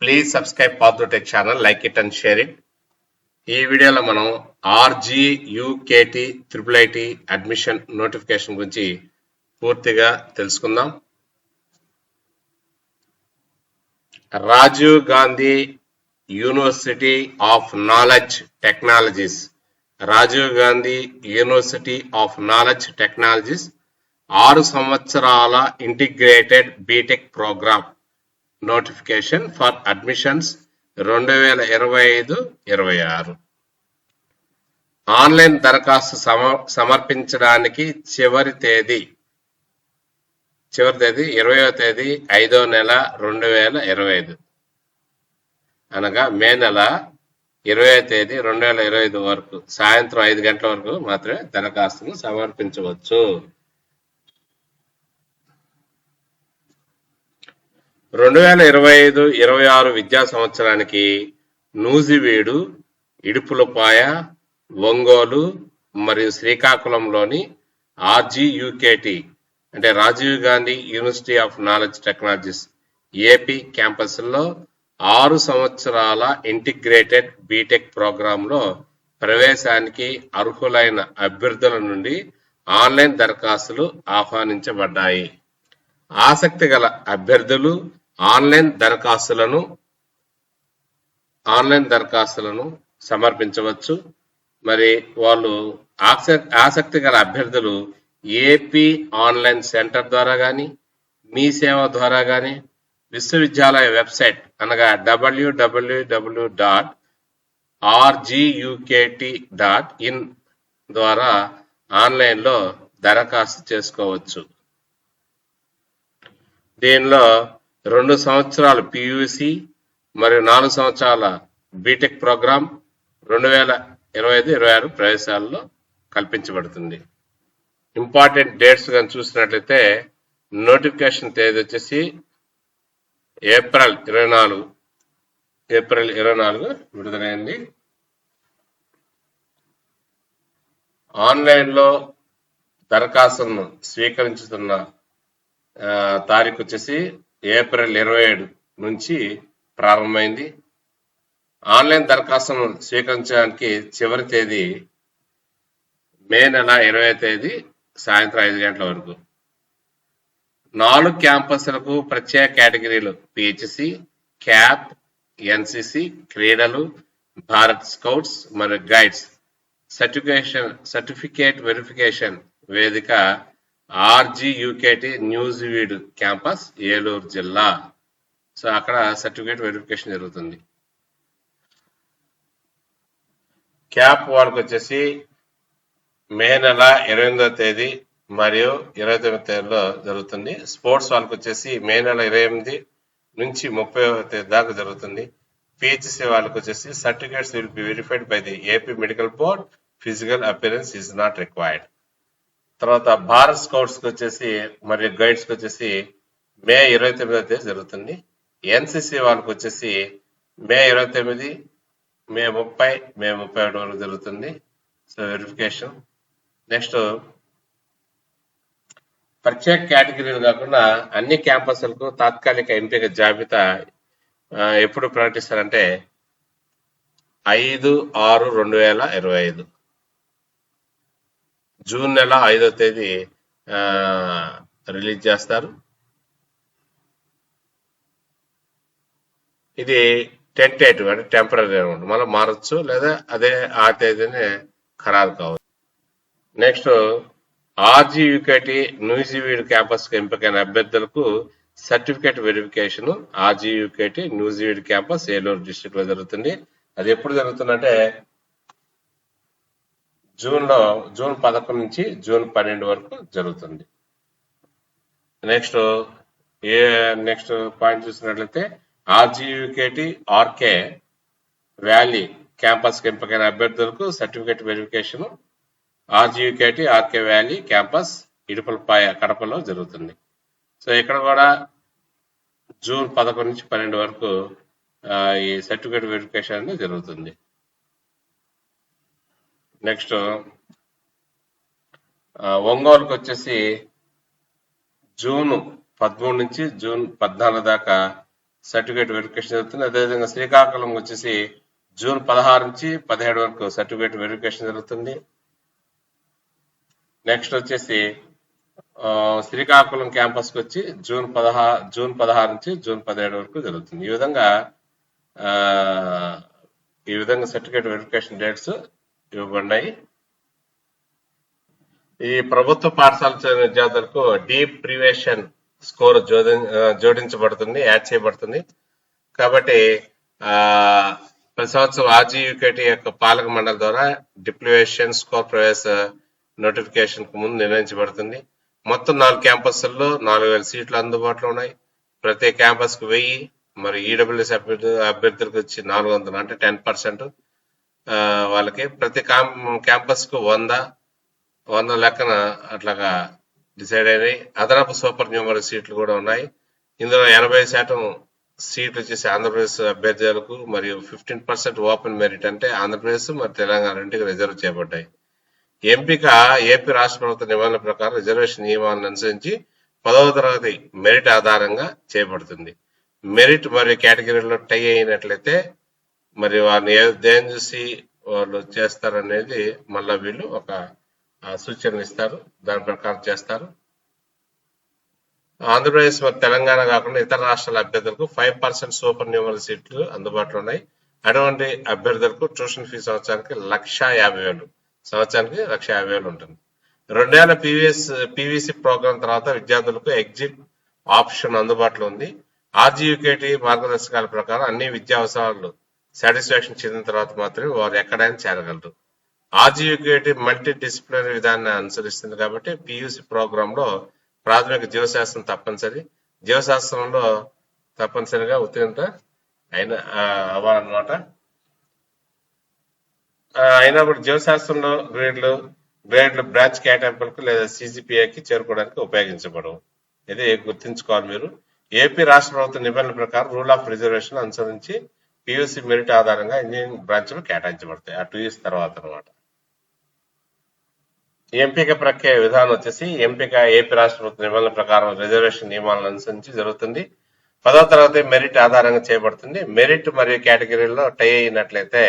Please subscribe పాత్రటెక్ channel, like it and share it. ఈ వీడియోలో మనం RGUKT IIIT అడ్మిషన్ నోటిఫికేషన్ గురించి పూర్తిగా తెలుసుకుందాం. Rajiv Gandhi University of Knowledge Technologies, Rajiv Gandhi University of Knowledge Technologies 6 సంవత్సరాల integrated B Tech program notification for admissions 2025-26. Online దరఖాస్తు సమర్పించడానికి చివరి తేదీ 20వ తేదీ 5వ నెల 2025, అనగా మే నెల 20వ తేదీ 2025 వరకు సాయంత్రం 5 గంటల వరకు మాత్రమే దరఖాస్తును సమర్పించవచ్చు. 2025-26 విద్యా సంవత్సరానికి నూజివీడు, ఇడుపులపాయ, ఒంగోలు మరియు శ్రీకాకుళంలోని RGUKT అంటే Rajiv Gandhi University of Knowledge Technologies AP క్యాంపస్లో 6 సంవత్సరాల ఇంటిగ్రేటెడ్ బీటెక్ ప్రోగ్రాంలో ప్రవేశానికి అర్హులైన అభ్యర్థుల నుండి ఆన్లైన్ దరఖాస్తులు ఆహ్వానించబడ్డాయి. ఆసక్తి గల అభ్యర్థులు ఆన్లైన్ దరఖాస్తులను సమర్పించవచ్చు. మరి వాళ్ళు ఆసక్తి గల అభ్యర్థులు ఏపీ ఆన్లైన్ సెంటర్ ద్వారా కానీ, మీ సేవ ద్వారా కానీ, విశ్వవిద్యాలయ వెబ్సైట్ అనగా www.rgukt.in ద్వారా ఆన్లైన్లో దరఖాస్తు చేసుకోవచ్చు. దీనిలో 2 సంవత్సరాల PUC మరియు 4 సంవత్సరాల బీటెక్ ప్రోగ్రాం 2025-26 ప్రవేశాల్లో కల్పించబడుతుంది. ఇంపార్టెంట్ డేట్స్ కానీ చూసినట్లయితే నోటిఫికేషన్ తేదీ వచ్చేసి ఏప్రిల్ 24 విడుదలైంది. ఆన్లైన్లో దరఖాస్తులను స్వీకరించుతున్న తారీఖు వచ్చేసి ఏప్రిల్ 27 నుంచి ప్రారంభమైంది. ఆన్లైన్ దరఖాస్తును స్వీకరించడానికి చివరి తేదీ మే నెల 20వ తేదీ సాయంత్రం 5 గంటల వరకు. 4 క్యాంపస్లకు ప్రత్యేక కేటగిరీలు PHC, క్యాప్, NCC, క్రీడలు, భారత్ స్కౌట్స్ మరియు గైడ్స్ సర్టిఫికేట్ వెరిఫికేషన్ వేదిక RGUKT న్యూజివీడు క్యాంపస్, ఏలూరు జిల్లా. సో అక్కడ సర్టిఫికేట్ వెరిఫికేషన్ జరుగుతుంది. క్యాప్ వాళ్ళకి వచ్చేసి మే నెల 28వ తేదీ మరియు 29వ తేదీలో జరుగుతుంది. స్పోర్ట్స్ వాళ్ళకి వచ్చేసి మే నెల 28 నుంచి 30వ తేదీ దాకా జరుగుతుంది. PHC వాళ్ళకి వచ్చేసి certificates will be verified by the AP medical board, physical appearance is not required. తర్వాత భారత్ స్కౌట్స్ కి వచ్చేసి మరియు గైడ్స్ కి వచ్చేసి మే 29వ తేదీ జరుగుతుంది. NCC వాళ్ళకి వచ్చేసి మే 29, మే 30, మే 31 వరకు జరుగుతుంది. So verification. నెక్స్ట్ ప్రత్యేక కేటగిరీలు కాకుండా అన్ని క్యాంపస్లకు తాత్కాలిక ఎంపిక జాబితా ఎప్పుడు ప్రకటిస్తారంటే 5/6/2025 జూన్ నెల 5వ తేదీ రిలీజ్ చేస్తారు. ఇది టెంటేటివ్ అంటే టెంపరీ అనమాట, మళ్ళీ మారచ్చు లేదా అదే ఆ తేదీనే ఖరారు కావచ్చు. నెక్స్ట్ RGUKT న్యూజివీడు క్యాంపస్ కు ఎంపికైన అభ్యర్థులకు certificate verification RGUKT Nuzvid campus, Eluru district లో జరుగుతుంది. అది ఎప్పుడు జరుగుతుందంటే జూన్ 11 నుంచి జూన్ 12 వరకు జరుగుతుంది. నెక్స్ట్ పాయింట్ చూసినట్లయితే RGUKT RK వ్యాలీ క్యాంపస్ కి ఎంపికైన అభ్యర్థులకు certificate verification RGUKT RK valley campus, Idupulapaya, కడపలో జరుగుతుంది. సో ఇక్కడ కూడా జూన్ 11 నుంచి 12 వరకు ఈ సర్టిఫికేట్ వెరిఫికేషన్ అనేది జరుగుతుంది. నెక్స్ట్ ఒంగోలుకి వచ్చేసి జూన్ 13 నుంచి జూన్ 14 దాకా సర్టిఫికేట్ వెరిఫికేషన్ జరుగుతుంది. అదేవిధంగా శ్రీకాకుళం వచ్చేసి జూన్ 16 నుంచి 17 వరకు సర్టిఫికేట్ వెరిఫికేషన్ జరుగుతుంది. నెక్స్ట్ వచ్చేసి శ్రీకాకుళం క్యాంపస్కి వచ్చి జూన్ 16 నుంచి జూన్ 17 వరకు జరుగుతుంది. ఈ విధంగా సర్టిఫికేట్ వెరిఫికేషన్ డేట్స్ ఇవ్వబడినాయి. ఈ ప్రభుత్వ పాఠశాల చదివిన విద్యార్థులకు డీప్ ప్రివేషన్ స్కోర్ జోడించబడుతుంది, యాడ్ చేయబడుతుంది. కాబట్టి ప్రతి సంవత్సరం ఆర్జీయూకేటీ యొక్క పాలక మండలి ద్వారా డిప్లివేషన్ స్కోర్ ప్రవేశ నోటిఫికేషన్ కు ముందు నిర్ణయించబడుతుంది. మొత్తం 4 క్యాంపస్ల్లో 4000 సీట్లు అందుబాటులో ఉన్నాయి. ప్రతి క్యాంపస్ కు 1000, మరి ఈడబ్ల్యూఎస్ అభ్యర్థులకు వచ్చి 400, అంటే 10% వాళ్ళకి. ప్రతి క్యాంపస్ కు 100 లెక్కన అట్లాగా డిసైడ్ అయినాయి. అదనపు సూపర్ న్యూమరీ సీట్లు కూడా ఉన్నాయి. ఇందులో 80% సీట్లు వచ్చేసి ఆంధ్రప్రదేశ్ అభ్యర్థులకు, మరియు 15% ఓపెన్ మెరిట్, అంటే ఆంధ్రప్రదేశ్ మరి తెలంగాణ రెండుకి రిజర్వ్ చేయబడ్డాయి. ఎంపిక ఏపీ రాష్ట్ర ప్రభుత్వ నిబంధనల ప్రకారం రిజర్వేషన్ నియమాలను అనుసరించి 10వ తరగతి మెరిట్ ఆధారంగా చేయబడుతుంది. మెరిట్ మరియు కేటగిరీలో టై అయినట్లయితే మరి వారిని దేని చూసి వాళ్ళు చేస్తారనేది మళ్ళా వీళ్ళు ఒక సూచనలు ఇస్తారు, దాని ప్రకారం చేస్తారు. ఆంధ్రప్రదేశ్ మరియు తెలంగాణ కాకుండా ఇతర రాష్ట్రాల అభ్యర్థులకు 5% సూపర్ న్యూమరీ సీట్లు అందుబాటులో ఉన్నాయి. అటువంటి అభ్యర్థులకు ట్యూషన్ ఫీ సంవత్సరానికి 1,50,000, సంవత్సరానికి 1,50,000 ఉంటుంది. 2 ఏళ్ల పీవీసీ ప్రోగ్రాం తర్వాత విద్యార్థులకు ఎగ్జిట్ ఆప్షన్ అందుబాటులో ఉంది. ఆర్జీయూకేటీ మార్గదర్శకాల ప్రకారం అన్ని విద్యా అవసరాలు సాటిస్ఫాక్షన్ చెందిన తర్వాత మాత్రమే వారు ఎక్కడైనా చేరగలరు. ఆర్జీయూకేటీ మల్టీ డిసిప్లినరీ విధానాన్ని అనుసరిస్తుంది కాబట్టి పీయూసీ ప్రోగ్రామ్ లో ప్రాథమిక జీవశాస్త్రం తప్పనిసరి. జీవశాస్త్రంలో తప్పనిసరిగా ఉత్తీర్ణత అవ్వాలన్నమాట. అయినప్పుడు జీవశాస్త్రంలో గ్రేడ్లు బ్రాంచ్ కేటాయింపులకు లేదా సిజిపిఐకి చేరుకోవడానికి ఉపయోగించబడవు. ఇది గుర్తుంచుకోవాలి మీరు. ఏపీ రాష్ట్ర ప్రభుత్వ నిబంధనల ప్రకారం రూల్ ఆఫ్ రిజర్వేషన్ అనుసరించి పీయూసీ మెరిట్ ఆధారంగా ఇంజనీరింగ్ బ్రాంచ్లు కేటాయించబడతాయి ఆ 2 years తర్వాత అనమాట. ఎంపిక ప్రక్రియ విధానం వచ్చేసి ఎంపిక ఏపీ రాష్ట్ర ప్రభుత్వ నిబంధనల ప్రకారం రిజర్వేషన్ నియమాలను అనుసరించి జరుగుతుంది. 10వ తరగతి మెరిట్ ఆధారంగా చేయబడుతుంది. మెరిట్ మరియు కేటగిరీలో టై అయినట్లయితే,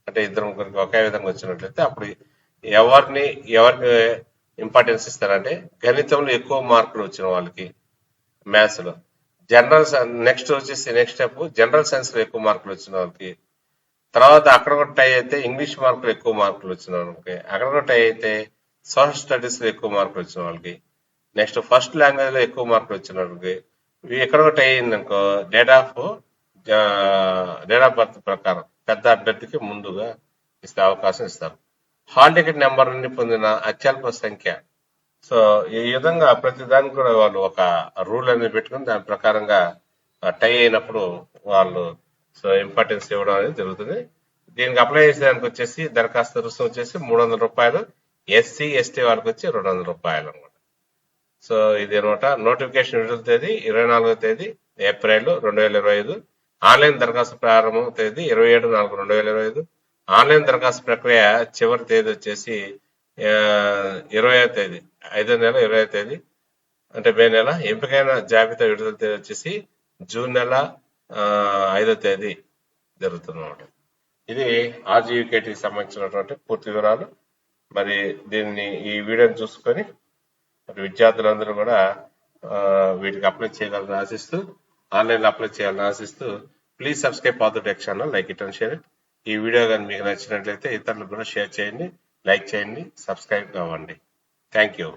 అంటే 2-3 ఒకే విధంగా వచ్చినట్లయితే అప్పుడు ఎవరికి ఇంపార్టెన్స్ ఇస్తారంటే గణితంలో ఎక్కువ మార్కులు వచ్చిన వాళ్ళకి, మ్యాథ్స్ లో, నెక్స్ట్ స్టెప్ జనరల్ సైన్స్ లో ఎక్కువ మార్కులు వచ్చిన వాళ్ళకి, తర్వాత అక్కడ కూడా టై అయితే ఇంగ్లీష్ మార్కులు ఎక్కువ మార్కులు వచ్చిన వాళ్ళకి, అక్కడ కూడా టై అయితే సోషల్ స్టడీస్ లో ఎక్కువ మార్కులు వచ్చిన వాళ్ళకి, నెక్స్ట్ ఫస్ట్ లాంగ్వేజ్ లో ఎక్కువ మార్కులు వచ్చిన వాళ్ళకి, ఎక్కడ కూడా టై అయిందనుకో డేట్ ఆఫ్ బర్త్ ప్రకారం పెద్ద అభ్యర్థికి ముందుగా అవకాశం ఇస్తారు. హాల్ టికెట్ నెంబర్ నుండి పొందిన అత్యల్ప సంఖ్య. సో ఈ విధంగా ప్రతి దానికి కూడా వాళ్ళు ఒక రూల్ అనేది పెట్టుకుని దాని ప్రకారంగా టై అయినప్పుడు వాళ్ళు ఇంపార్టెన్స్ ఇవ్వడం అనేది జరుగుతుంది. దీనికి అప్లై చేసేదానికి వచ్చేసి దరఖాస్తు రుసుము వచ్చేసి 300 రూపాయలు, ఎస్సీ ఎస్టీ వాళ్ళకి వచ్చి 200 రూపాయలు అనమాట. సో ఇది అనమాట. నోటిఫికేషన్ విడుదల తేదీ 24వ తేదీ ఏప్రిల్ 2025. ఆన్లైన్ దరఖాస్తు ప్రారంభం తేదీ 27/4/2025. ఆన్లైన్ దరఖాస్తు ప్రక్రియ చివరి తేదీ వచ్చేసి 20వ తేదీ 5వ నెల 20వ తేదీ, అంటే మే నెల. ఎంపికైన జాబితా విడుదల తేదీ వచ్చేసి జూన్ నెల 5వ తేదీ జరుగుతున్నమాట. ఇది ఆర్జీయూకేటీకి సంబంధించినటువంటి పూర్తి వివరాలు. మరి ఈ వీడియోని చూసుకొని మరి విద్యార్థులందరూ కూడా వీటికి అప్లై చేయాలని ఆశిస్తూ, ఆన్లైన్ అప్లై చేయాలని ఆశిస్తూ, please subscribe path tech channel, like it and share it. ఈ వీడియో కానీ మీకు నచ్చినట్లయితే ఇతరులకు కూడా షేర్ చేయండి, లైక్ చేయండి, సబ్స్క్రైబ్ కావండి. Thank you.